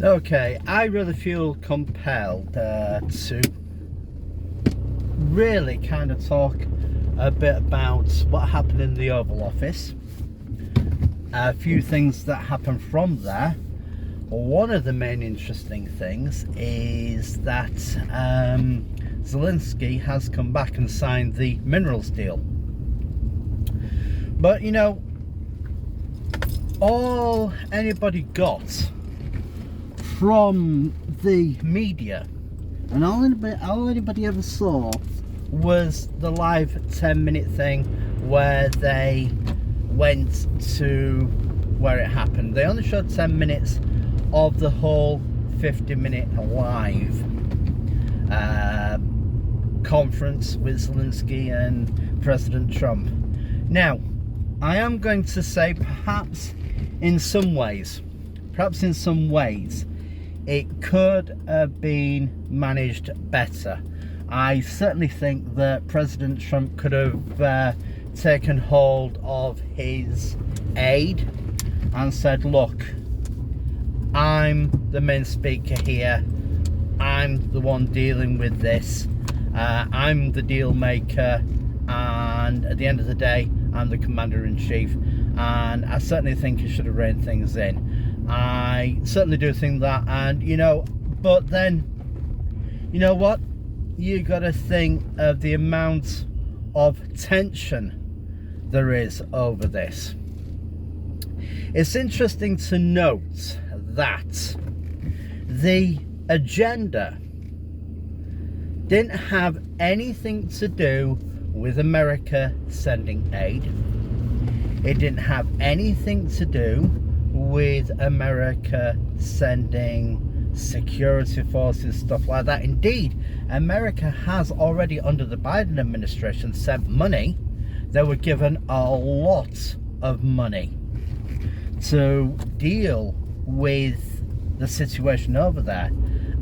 Okay, I really feel compelled to really kind of talk a bit about what happened in the Oval Office. A few things that happened from there. One of the main interesting things is that Zelensky has come back and signed the minerals deal. But you know, all anybody got from the media and all anybody ever saw was the live 10-minute thing where they went to where it happened. They only showed 10 minutes of the whole 50-minute live conference with Zelensky and President Trump. Now, I am going to say perhaps in some ways it could have been managed better. I certainly think that President Trump could have taken hold of his aide and said, look, I'm the main speaker here, I'm the one dealing with this, I'm the deal maker, and at the end of the day I'm the commander-in-chief, and I certainly think he should have reined things in. I certainly do think that. And you know, but then you know what, you got to think of the amount of tension there is over this. It's interesting to note that the agenda didn't have anything to do with America sending aid. It didn't have anything to do with America sending security forces, stuff like that. Indeed, America has already, under the Biden administration, sent money. They were given a lot of money to deal with the situation over there.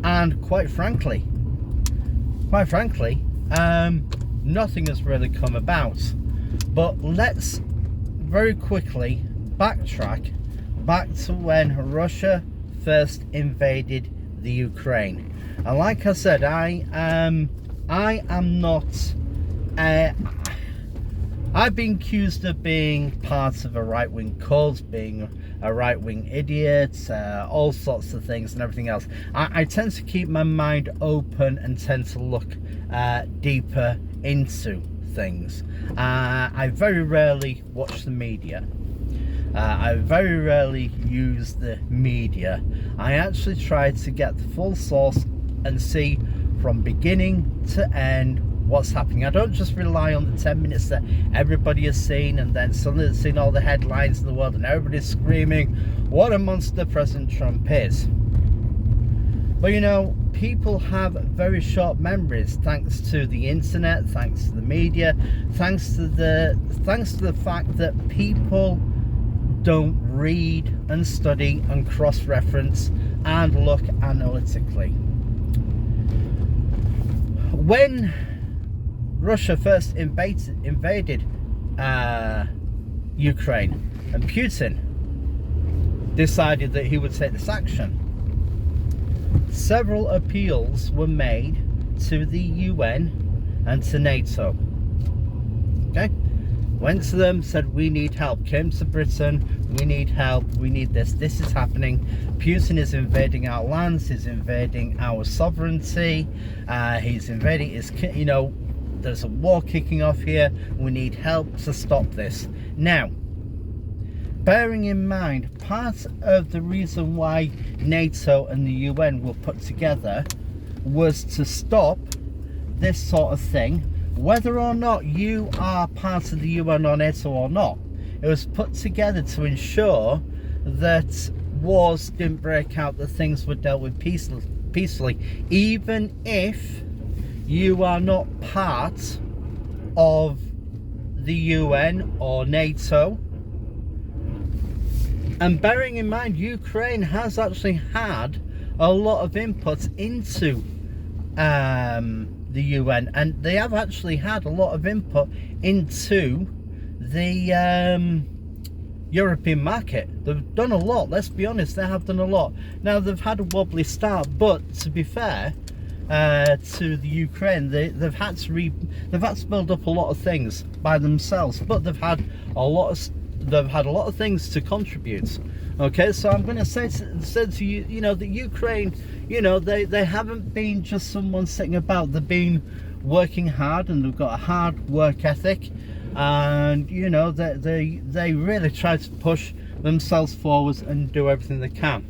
And quite frankly, nothing has really come about. But let's very quickly backtrack back to when Russia first invaded the Ukraine. And like I said, I am not I've been accused of being part of a right-wing cult, being a right-wing idiot, all sorts of things and everything else. I tend to keep my mind open and tend to look deeper into things. I very rarely watch the media. I very rarely use the media. I actually try to get the full source and see from beginning to end what's happening. I don't just rely on the 10 minutes that everybody has seen and then suddenly they've seen all the headlines in the world and everybody's screaming what a monster President Trump is. But you know, people have very short memories thanks to the internet, thanks to the media, thanks to the fact that people don't read and study and cross-reference and look analytically. When Russia first invaded Ukraine and Putin decided that he would take this action, several appeals were made to the UN and to NATO. Okay? Went to them, said we need help. Came to Britain, we need help, we need this is happening. Putin is invading our lands, he's invading our sovereignty, he's invading, you know, there's a war kicking off here, we need help to stop this. Now, bearing in mind, part of the reason why NATO and the UN were put together was to stop this sort of thing, whether or not you are part of the UN or NATO or not. It was put together to ensure that wars didn't break out, that things were dealt with peacefully, even if you are not part of the UN or NATO. And bearing in mind, Ukraine has actually had a lot of input into the UN, and they have actually had a lot of input into the European market. They've done a lot, let's be honest, they have done a lot. Now, they've had a wobbly start, but to be fair to the Ukraine, they've had to build up a lot of things by themselves, but they've had a lot of things to contribute. Okay, so I'm going to say to you, you know, that Ukraine, you know, they haven't been just someone sitting about. They've been working hard, and they've got a hard work ethic, and you know, they really try to push themselves forwards and do everything they can.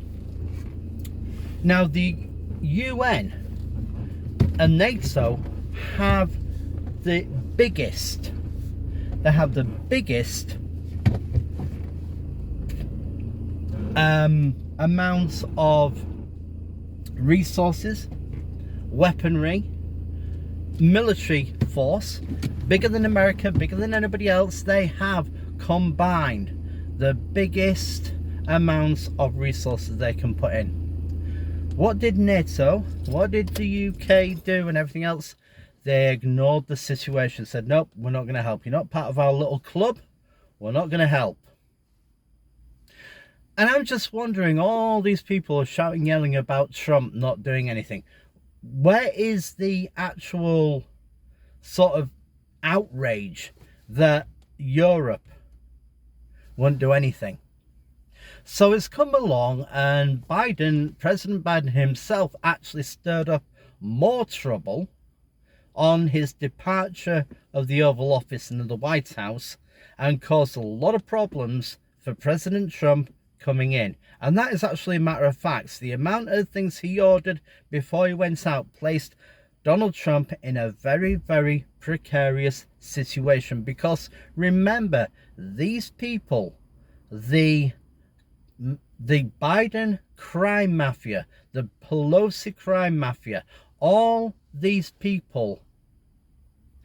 Now, the UN and NATO have the biggest amounts of resources, weaponry, military force, bigger than America, bigger than anybody else. They have combined the biggest amounts of resources they can put in. What did NATO, what did the UK do and everything else? They ignored the situation, said, nope, we're not going to help. You're not part of our little club. We're not going to help. And I'm just wondering, all these people are shouting, yelling about Trump not doing anything. Where is the actual sort of outrage that Europe won't do anything? So it's come along, and President Biden himself actually stirred up more trouble on his departure of the Oval Office and the White House, and caused a lot of problems for President Trump coming in. And that is actually a matter of fact. The amount of things he ordered before he went out placed Donald Trump in a very, very precarious situation. Because remember, these people, the Biden crime mafia, the Pelosi crime mafia, all these people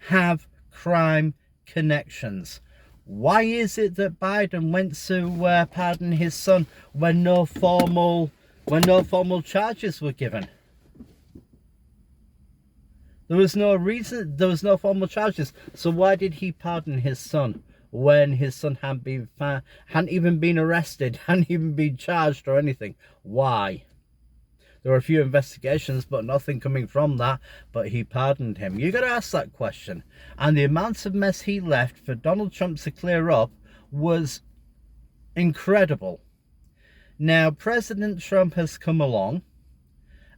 have crime connections. Why is it that Biden went to pardon his son when no formal charges were given? There was no reason, there was no formal charges. So why did he pardon his son when his son hadn't even been arrested, hadn't even been charged or anything? Why? There were a few investigations, but nothing coming from that, but he pardoned him. You got to ask that question. And the amount of mess he left for Donald Trump to clear up was incredible. Now, President Trump has come along,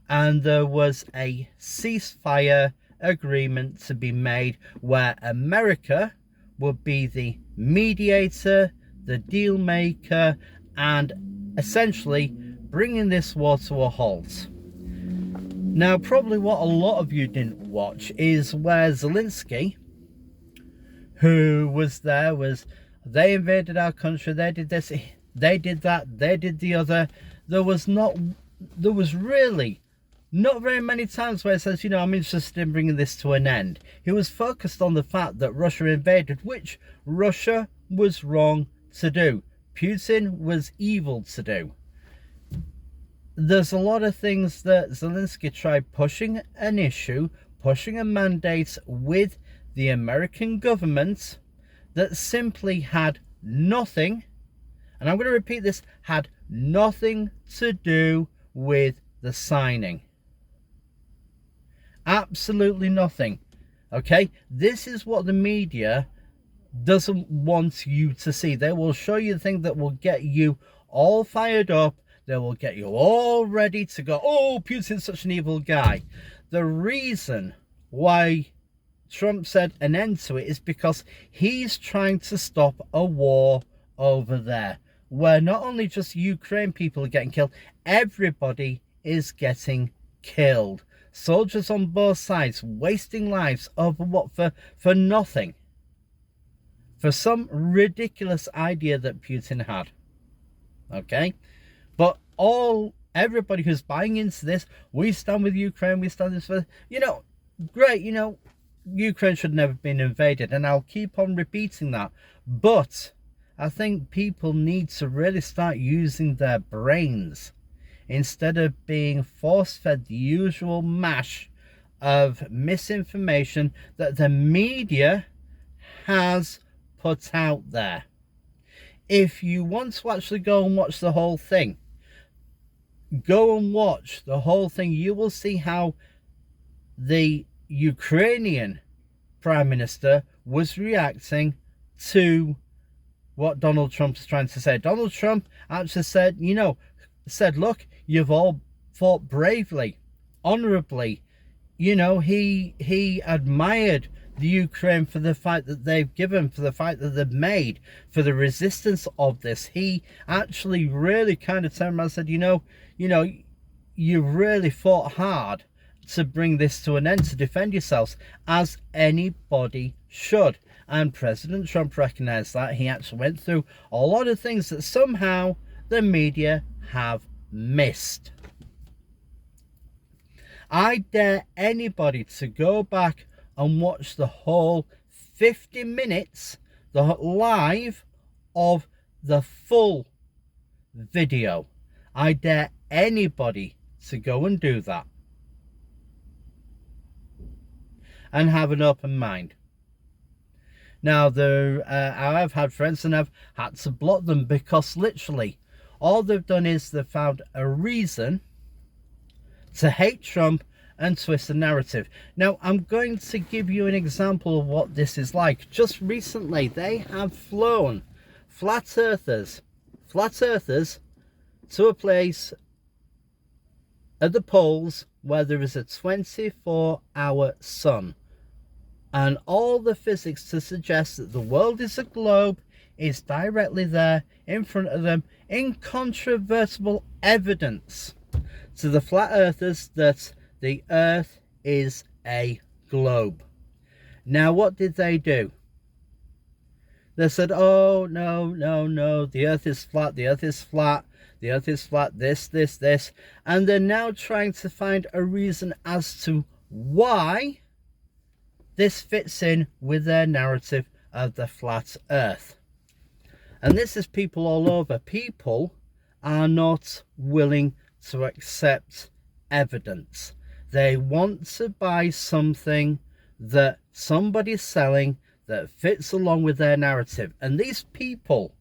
and there was a ceasefire agreement to be made where America would be the mediator, the deal maker, and essentially bringing this war to a halt. Now, probably what a lot of you didn't watch is where Zelensky, who was there, they invaded our country, they did this, they did that, they did the other. There was really not very many times where it says, you know, I'm interested in bringing this to an end. He was focused on the fact that Russia invaded, which Russia was wrong to do. Putin was evil to do. There's a lot of things that Zelensky tried pushing an issue, pushing a mandate with the American government that simply had nothing, and I'm going to repeat this, had nothing to do with the signing. Absolutely nothing. Okay? This is what the media doesn't want you to see. They will show you the thing that will get you all fired up. They will get you all ready to go, oh, Putin's such an evil guy. The reason why Trump said an end to it is because he's trying to stop a war over there, where not only just Ukraine people are getting killed, everybody is getting killed. Soldiers on both sides wasting lives over what? For nothing. For some ridiculous idea that Putin had. Okay? But everybody who's buying into this, we stand with Ukraine, we stand this for, you know, great, you know, Ukraine should never have been invaded, and I'll keep on repeating that. But I think people need to really start using their brains instead of being force-fed the usual mash of misinformation that the media has put out there. If you want to actually go and watch the whole thing, go and watch the whole thing. You will see how the Ukrainian Prime Minister was reacting to what Donald Trump is trying to say. Donald Trump actually said, look, you've all fought bravely, honorably. He admired the Ukraine for the fight that they've given, for the fight that they've made, for the resistance of this. He actually really kind of turned around and said, you really fought hard to bring this to an end, to defend yourselves, as anybody should. And President Trump recognized that. He actually went through a lot of things that somehow the media have missed. I dare anybody to go back and watch the whole 50 minutes, the live of the full video. I dare anybody to go and do that and have an open mind. Now, I've had friends and I've had to block them because literally all they've done is they've found a reason to hate Trump and twist the narrative. Now, I'm going to give you an example of what this is like. Just recently, they have flown flat earthers to a place at the poles where there is a 24-hour sun. And all the physics to suggest that the world is a globe is directly there in front of them, incontrovertible evidence to the flat earthers that the earth is a globe. Now, what did they do? They said, oh, no, the earth is flat, the earth is flat, the earth is flat, this. And they're now trying to find a reason as to why this fits in with their narrative of the flat earth. And this is people all over. People are not willing to accept evidence. They want to buy something that somebody's selling that fits along with their narrative. And these people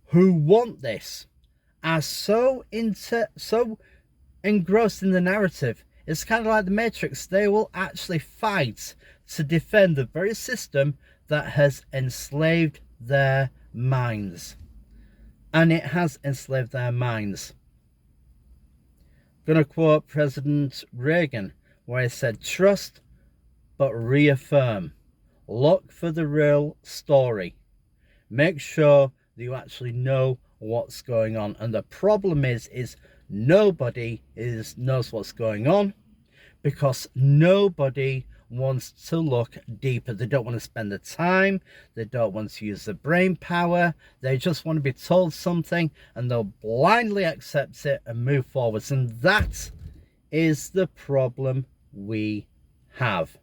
who want this are so engrossed in the narrative. It's kind of like the Matrix. They will actually fight to defend the very system that has enslaved their minds. And it has enslaved their minds. I'm going to quote President Reagan, where he said, trust but reaffirm. Look for the real story. Make sure that you actually know what's going on. And the problem is nobody knows what's going on, because nobody wants to look deeper. They don't want to spend the time. They don't want to use the brain power. They just want to be told something and they'll blindly accept it and move forwards. And that is the problem we have.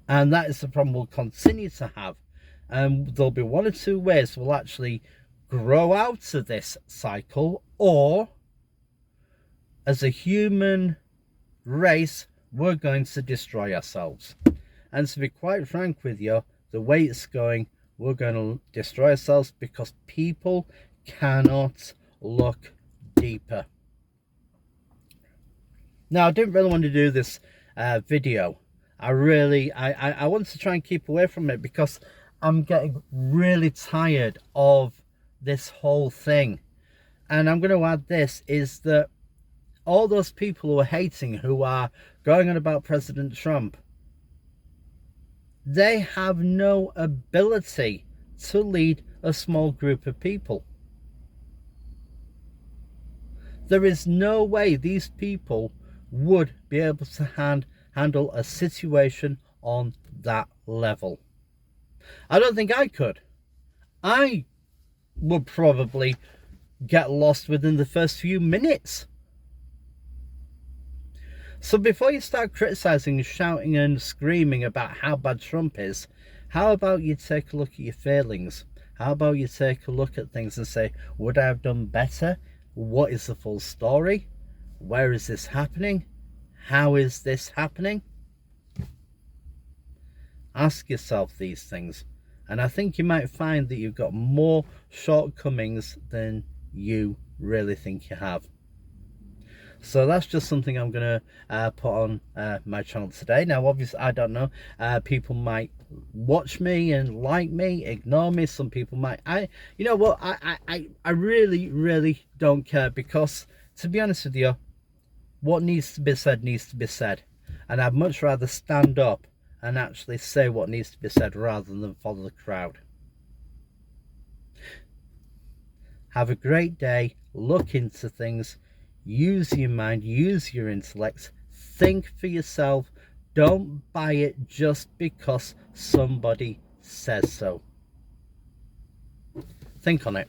And that is the problem we'll continue to have. And there'll be one or two ways we'll actually grow out of this cycle, or as a human race, we're going to destroy ourselves. And to be quite frank with you, the way it's going, we're going to destroy ourselves because people cannot look deeper. Now, I didn't really want to do this video. I want to try and keep away from it because I'm getting really tired of this whole thing. And I'm going to add this, is that all those people who are hating, who are going on about President Trump, they have no ability to lead a small group of people. There is no way these people would be able to handle a situation on that level. I don't think I could. I would probably get lost within the first few minutes. So before you start criticizing, shouting and screaming about how bad Trump is, how about you take a look at your failings? How about you take a look at things and say, would I have done better? What is the full story? Where is this happening? How is this happening? Ask yourself these things And I think you might find that you've got more shortcomings than you really think you have. So that's just something I'm gonna put on my channel today. Now obviously I don't know, people might watch me and like me, ignore me. Some people might, you know what, I really don't care, because to be honest with you, what needs to be said, and I'd much rather stand up and actually say what needs to be said rather than follow the crowd. Have a great day, look into things, use your mind, use your intellect, think for yourself. Don't buy it just because somebody says so. Think on it.